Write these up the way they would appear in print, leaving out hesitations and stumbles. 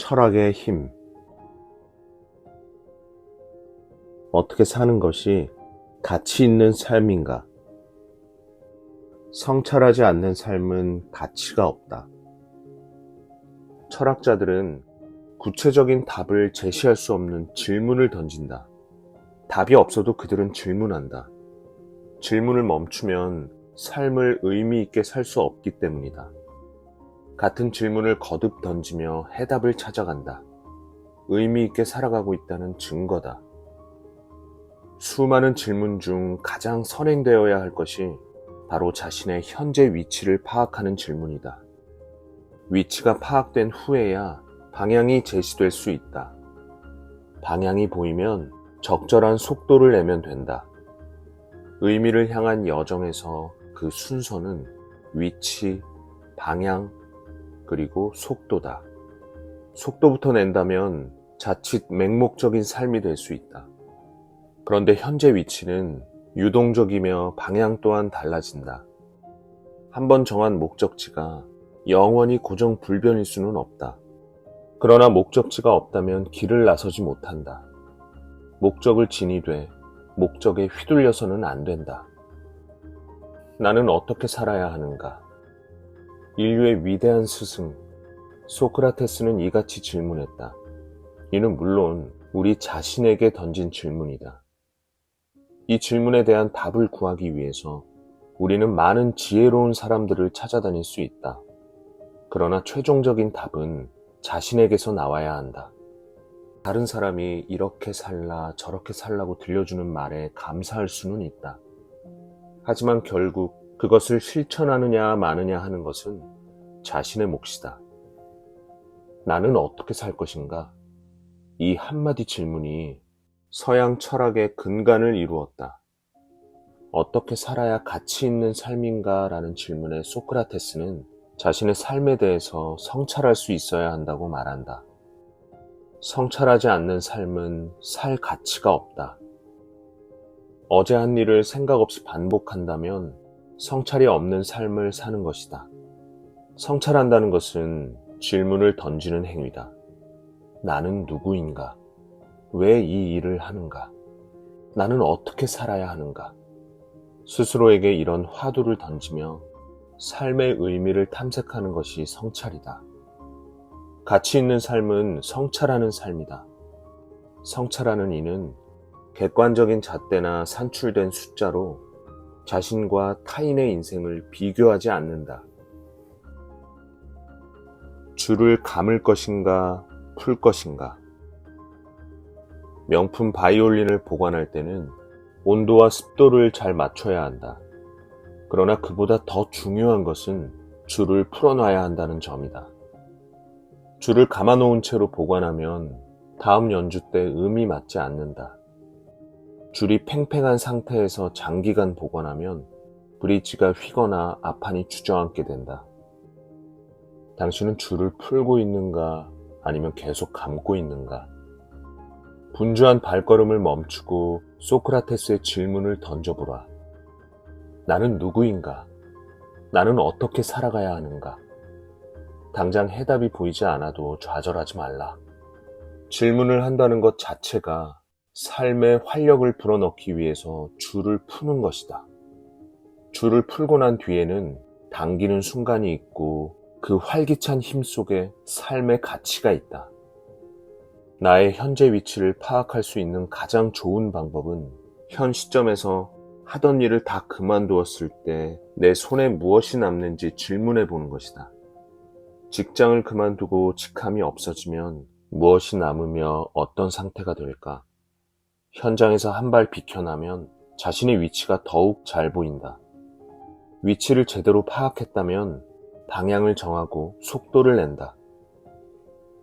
철학의 힘. 어떻게 사는 것이 가치 있는 삶인가? 성찰하지 않는 삶은 가치가 없다. 철학자들은 구체적인 답을 제시할 수 없는 질문을 던진다. 답이 없어도 그들은 질문한다. 질문을 멈추면 삶을 의미 있게 살 수 없기 때문이다. 같은 질문을 거듭 던지며 해답을 찾아간다. 의미 있게 살아가고 있다는 증거다. 수많은 질문 중 가장 선행되어야 할 것이 바로 자신의 현재 위치를 파악하는 질문이다. 위치가 파악된 후에야 방향이 제시될 수 있다. 방향이 보이면 적절한 속도를 내면 된다. 의미를 향한 여정에서 그 순서는 위치, 방향, 그리고 속도다. 속도부터 낸다면 자칫 맹목적인 삶이 될 수 있다. 그런데 현재 위치는 유동적이며 방향 또한 달라진다. 한번 정한 목적지가 영원히 고정불변일 수는 없다. 그러나 목적지가 없다면 길을 나서지 못한다. 목적을 지니되 목적에 휘둘려서는 안 된다. 나는 어떻게 살아야 하는가? 인류의 위대한 스승 소크라테스는 이같이 질문했다. 이는 물론 우리 자신에게 던진 질문이다. 이 질문에 대한 답을 구하기 위해서 우리는 많은 지혜로운 사람들을 찾아다닐 수 있다. 그러나 최종적인 답은 자신에게서 나와야 한다. 다른 사람이 이렇게 살라 저렇게 살라고 들려주는 말에 감사할 수는 있다. 하지만 결국 그것을 실천하느냐 마느냐 하는 것은 자신의 몫이다. 나는 어떻게 살 것인가? 이 한마디 질문이 서양 철학의 근간을 이루었다. 어떻게 살아야 가치 있는 삶인가? 라는 질문에 소크라테스는 자신의 삶에 대해서 성찰할 수 있어야 한다고 말한다. 성찰하지 않는 삶은 살 가치가 없다. 어제 한 일을 생각 없이 반복한다면 성찰이 없는 삶을 사는 것이다. 성찰한다는 것은 질문을 던지는 행위다. 나는 누구인가? 왜 이 일을 하는가? 나는 어떻게 살아야 하는가? 스스로에게 이런 화두를 던지며 삶의 의미를 탐색하는 것이 성찰이다. 가치 있는 삶은 성찰하는 삶이다. 성찰하는 이는 객관적인 잣대나 산출된 숫자로 자신과 타인의 인생을 비교하지 않는다. 줄을 감을 것인가, 풀 것인가? 명품 바이올린을 보관할 때는 온도와 습도를 잘 맞춰야 한다. 그러나 그보다 더 중요한 것은 줄을 풀어놔야 한다는 점이다. 줄을 감아놓은 채로 보관하면 다음 연주 때 음이 맞지 않는다. 줄이 팽팽한 상태에서 장기간 보관하면 브릿지가 휘거나 앞판이 주저앉게 된다. 당신은 줄을 풀고 있는가 아니면 계속 감고 있는가? 분주한 발걸음을 멈추고 소크라테스의 질문을 던져보라. 나는 누구인가? 나는 어떻게 살아가야 하는가? 당장 해답이 보이지 않아도 좌절하지 말라. 질문을 한다는 것 자체가 삶의 활력을 불어넣기 위해서 줄을 푸는 것이다. 줄을 풀고 난 뒤에는 당기는 순간이 있고 그 활기찬 힘 속에 삶의 가치가 있다. 나의 현재 위치를 파악할 수 있는 가장 좋은 방법은 현 시점에서 하던 일을 다 그만두었을 때 내 손에 무엇이 남는지 질문해 보는 것이다. 직장을 그만두고 직함이 없어지면 무엇이 남으며 어떤 상태가 될까? 현장에서 한 발 비켜나면 자신의 위치가 더욱 잘 보인다. 위치를 제대로 파악했다면 방향을 정하고 속도를 낸다.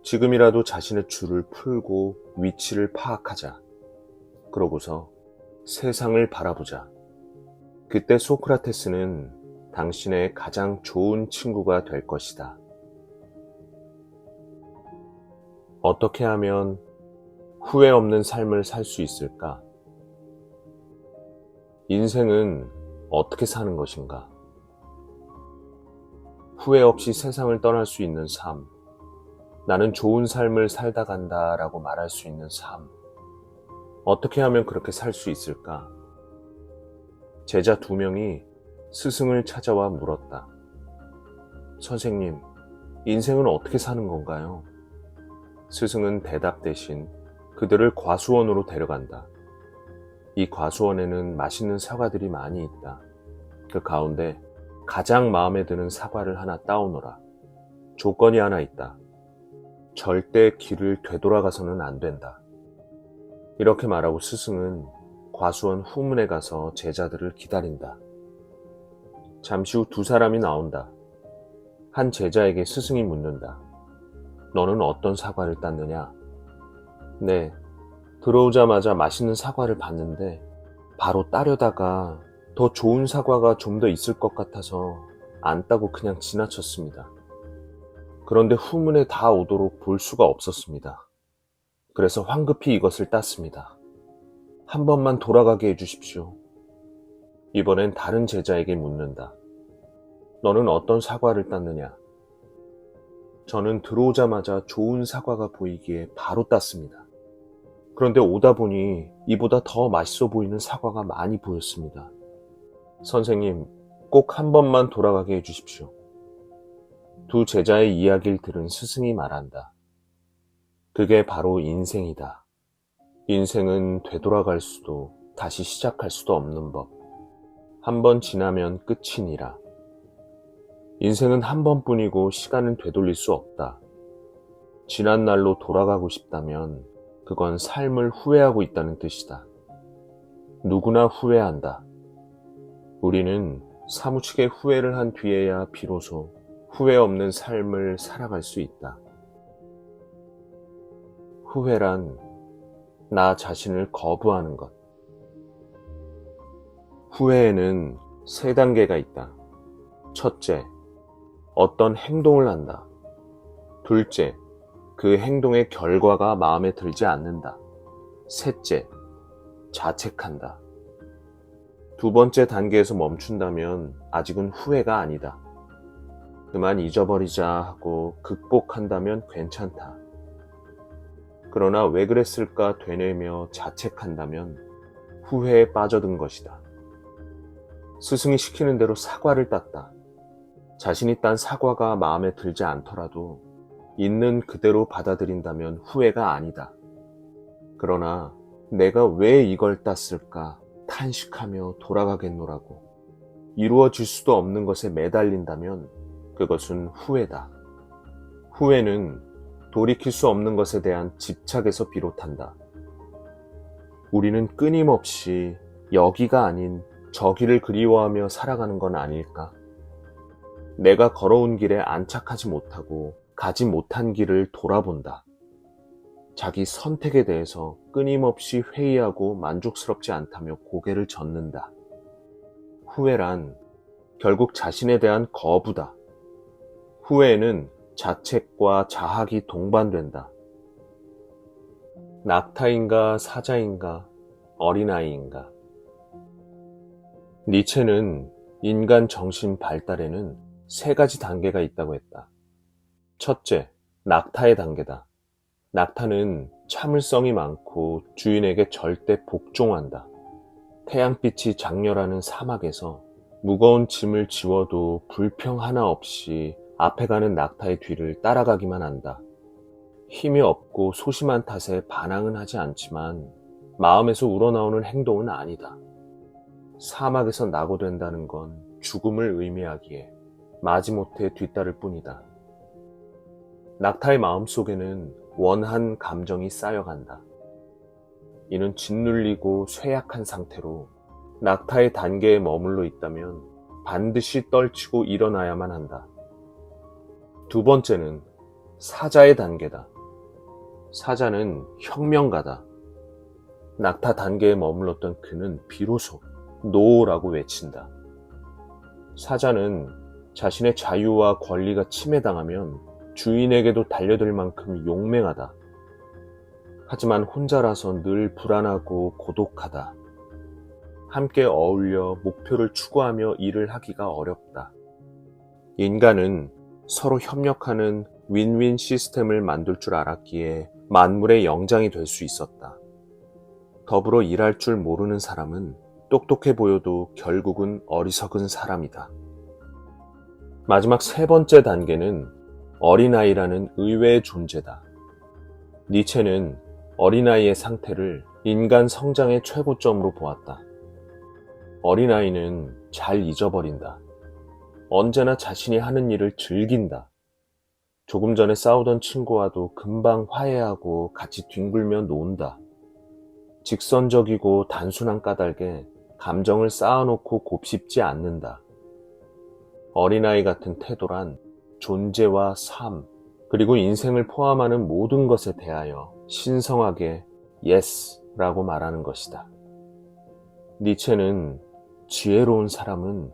지금이라도 자신의 줄을 풀고 위치를 파악하자. 그러고서 세상을 바라보자. 그때 소크라테스는 당신의 가장 좋은 친구가 될 것이다. 어떻게 하면 후회 없는 삶을 살 수 있을까? 인생은 어떻게 사는 것인가? 후회 없이 세상을 떠날 수 있는 삶. 나는 좋은 삶을 살다 간다 라고 말할 수 있는 삶. 어떻게 하면 그렇게 살 수 있을까? 제자 2명이 스승을 찾아와 물었다. 선생님, 인생은 어떻게 사는 건가요? 스승은 대답 대신 그들을 과수원으로 데려간다. 이 과수원에는 맛있는 사과들이 많이 있다. 그 가운데 가장 마음에 드는 사과를 하나 따오너라. 조건이 하나 있다. 절대 길을 되돌아가서는 안 된다. 이렇게 말하고 스승은 과수원 후문에 가서 제자들을 기다린다. 잠시 후 2사람이 나온다. 한 제자에게 스승이 묻는다. 너는 어떤 사과를 땄느냐? 네, 들어오자마자 맛있는 사과를 봤는데 바로 따려다가 더 좋은 사과가 좀 더 있을 것 같아서 안 따고 그냥 지나쳤습니다. 그런데 후문에 다 오도록 볼 수가 없었습니다. 그래서 황급히 이것을 땄습니다. 한 번만 돌아가게 해주십시오. 이번엔 다른 제자에게 묻는다. 너는 어떤 사과를 땄느냐? 저는 들어오자마자 좋은 사과가 보이기에 바로 땄습니다. 그런데 오다 보니 이보다 더 맛있어 보이는 사과가 많이 보였습니다. 선생님, 꼭 한 번만 돌아가게 해주십시오. 2 제자의 이야기를 들은 스승이 말한다. 그게 바로 인생이다. 인생은 되돌아갈 수도 다시 시작할 수도 없는 법. 한 번 지나면 끝이니라. 인생은 한 번뿐이고 시간은 되돌릴 수 없다. 지난 날로 돌아가고 싶다면 그건 삶을 후회하고 있다는 뜻이다. 누구나 후회한다. 우리는 사무치게 후회를 한 뒤에야 비로소 후회 없는 삶을 살아갈 수 있다. 후회란 나 자신을 거부하는 것. 후회에는 3단계가 있다. 첫째, 어떤 행동을 한다. 둘째, 그 행동의 결과가 마음에 들지 않는다. 셋째, 자책한다. 2번째 단계에서 멈춘다면 아직은 후회가 아니다. 그만 잊어버리자 하고 극복한다면 괜찮다. 그러나 왜 그랬을까 되뇌며 자책한다면 후회에 빠져든 것이다. 스승이 시키는 대로 사과를 땄다. 자신이 딴 사과가 마음에 들지 않더라도 있는 그대로 받아들인다면 후회가 아니다. 그러나 내가 왜 이걸 땄을까 탄식하며 돌아가겠노라고 이루어질 수도 없는 것에 매달린다면 그것은 후회다. 후회는 돌이킬 수 없는 것에 대한 집착에서 비롯한다. 우리는 끊임없이 여기가 아닌 저기를 그리워하며 살아가는 건 아닐까? 내가 걸어온 길에 안착하지 못하고 가지 못한 길을 돌아본다. 자기 선택에 대해서 끊임없이 회의하고 만족스럽지 않다며 고개를 젓는다. 후회란 결국 자신에 대한 거부다. 후회에는 자책과 자학이 동반된다. 낙타인가 사자인가 어린아이인가. 니체는 인간 정신 발달에는 3가지 단계가 있다고 했다. 첫째, 낙타의 단계다. 낙타는 참을성이 많고 주인에게 절대 복종한다. 태양빛이 장렬하는 사막에서 무거운 짐을 지워도 불평 하나 없이 앞에 가는 낙타의 뒤를 따라가기만 한다. 힘이 없고 소심한 탓에 반항은 하지 않지만 마음에서 우러나오는 행동은 아니다. 사막에서 낙오된다는 건 죽음을 의미하기에 마지못해 뒤따를 뿐이다. 낙타의 마음속에는 원한 감정이 쌓여간다. 이는 짓눌리고 쇠약한 상태로 낙타의 단계에 머물러 있다면 반드시 떨치고 일어나야만 한다. 2번째는 사자의 단계다. 사자는 혁명가다. 낙타 단계에 머물렀던 그는 비로소 노라고 외친다. 사자는 자신의 자유와 권리가 침해당하면 주인에게도 달려들 만큼 용맹하다. 하지만 혼자라서 늘 불안하고 고독하다. 함께 어울려 목표를 추구하며 일을 하기가 어렵다. 인간은 서로 협력하는 윈윈 시스템을 만들 줄 알았기에 만물의 영장이 될 수 있었다. 더불어 일할 줄 모르는 사람은 똑똑해 보여도 결국은 어리석은 사람이다. 마지막 세 번째 단계는 어린아이라는 의외의 존재다. 니체는 어린아이의 상태를 인간 성장의 최고점으로 보았다. 어린아이는 잘 잊어버린다. 언제나 자신이 하는 일을 즐긴다. 조금 전에 싸우던 친구와도 금방 화해하고 같이 뒹굴며 논다. 직선적이고 단순한 까닭에 감정을 쌓아놓고 곱씹지 않는다. 어린아이 같은 태도란 존재와 삶, 그리고 인생을 포함하는 모든 것에 대하여 신성하게 Yes라고 말하는 것이다. 니체는 지혜로운 사람은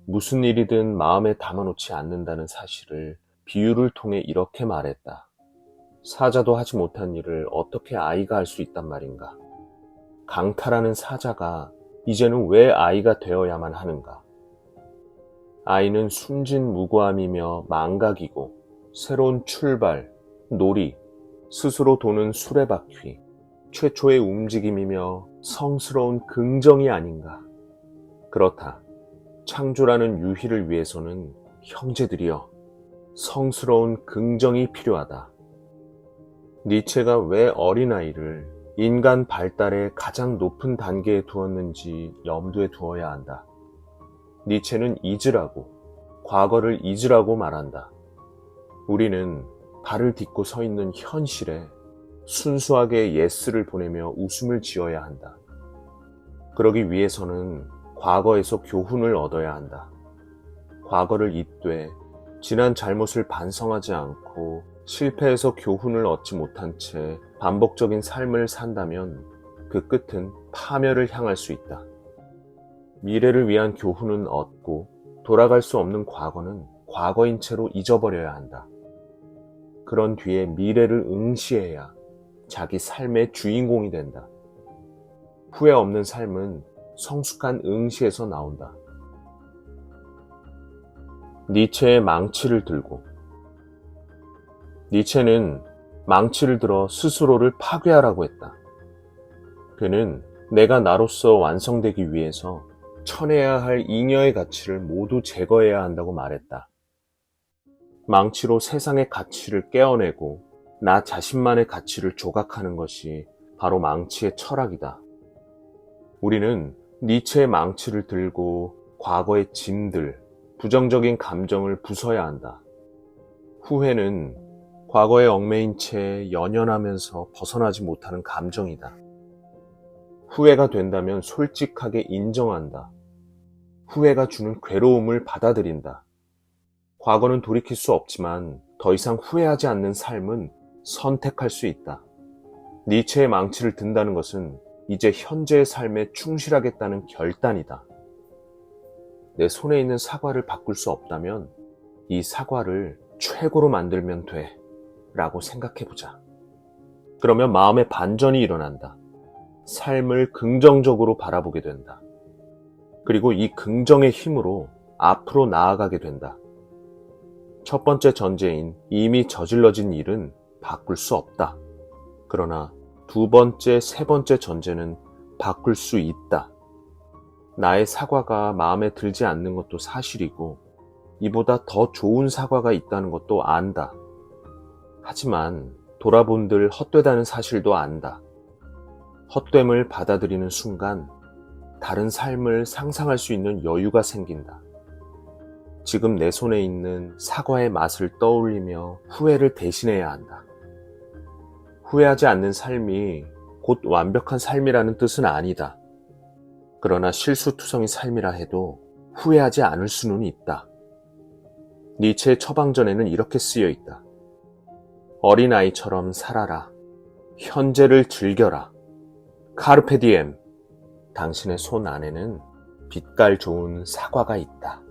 무슨 일이든 마음에 담아놓지 않는다는 사실을 비유를 통해 이렇게 말했다. 사자도 하지 못한 일을 어떻게 아이가 할 수 있단 말인가? 강탈하는 사자가 이제는 왜 아이가 되어야만 하는가? 아이는 숨진 무고함이며 망각이고 새로운 출발, 놀이, 스스로 도는 수레바퀴, 최초의 움직임이며 성스러운 긍정이 아닌가? 그렇다. 창조라는 유희를 위해서는 형제들이여 성스러운 긍정이 필요하다. 니체가 왜 어린아이를 인간 발달의 가장 높은 단계에 두었는지 염두에 두어야 한다. 니체는 잊으라고, 과거를 잊으라고 말한다. 우리는 발을 딛고 서 있는 현실에 순수하게 예스를 보내며 웃음을 지어야 한다. 그러기 위해서는 과거에서 교훈을 얻어야 한다. 과거를 잊되 지난 잘못을 반성하지 않고 실패에서 교훈을 얻지 못한 채 반복적인 삶을 산다면 그 끝은 파멸을 향할 수 있다. 미래를 위한 교훈은 얻고 돌아갈 수 없는 과거는 과거인 채로 잊어버려야 한다. 그런 뒤에 미래를 응시해야 자기 삶의 주인공이 된다. 후회 없는 삶은 성숙한 응시에서 나온다. 니체의 망치를 들고. 니체는 망치를 들어 스스로를 파괴하라고 했다. 그는 내가 나로서 완성되기 위해서 쳐내야 할 잉여의 가치를 모두 제거해야 한다고 말했다. 망치로 세상의 가치를 깨어내고 나 자신만의 가치를 조각하는 것이 바로 망치의 철학이다. 우리는 니체의 망치를 들고 과거의 짐들, 부정적인 감정을 부숴야 한다. 후회는 과거에 얽매인 채 연연하면서 벗어나지 못하는 감정이다. 후회가 된다면 솔직하게 인정한다. 후회가 주는 괴로움을 받아들인다. 과거는 돌이킬 수 없지만 더 이상 후회하지 않는 삶은 선택할 수 있다. 니체의 망치를 든다는 것은 이제 현재의 삶에 충실하겠다는 결단이다. 내 손에 있는 사과를 바꿀 수 없다면 이 사과를 최고로 만들면 돼 라고 생각해보자. 그러면 마음의 반전이 일어난다. 삶을 긍정적으로 바라보게 된다. 그리고 이 긍정의 힘으로 앞으로 나아가게 된다. 첫 번째 전제인 이미 저질러진 일은 바꿀 수 없다. 그러나 두 번째, 세 번째 전제는 바꿀 수 있다. 나의 사과가 마음에 들지 않는 것도 사실이고 이보다 더 좋은 사과가 있다는 것도 안다. 하지만 돌아본들 헛되다는 사실도 안다. 헛됨을 받아들이는 순간 다른 삶을 상상할 수 있는 여유가 생긴다. 지금 내 손에 있는 사과의 맛을 떠올리며 후회를 대신해야 한다. 후회하지 않는 삶이 곧 완벽한 삶이라는 뜻은 아니다. 그러나 실수투성이 삶이라 해도 후회하지 않을 수는 있다. 니체의 처방전에는 이렇게 쓰여 있다. 어린아이처럼 살아라. 현재를 즐겨라. 카르페 디엠. 당신의 손 안에는 빛깔 좋은 사과가 있다.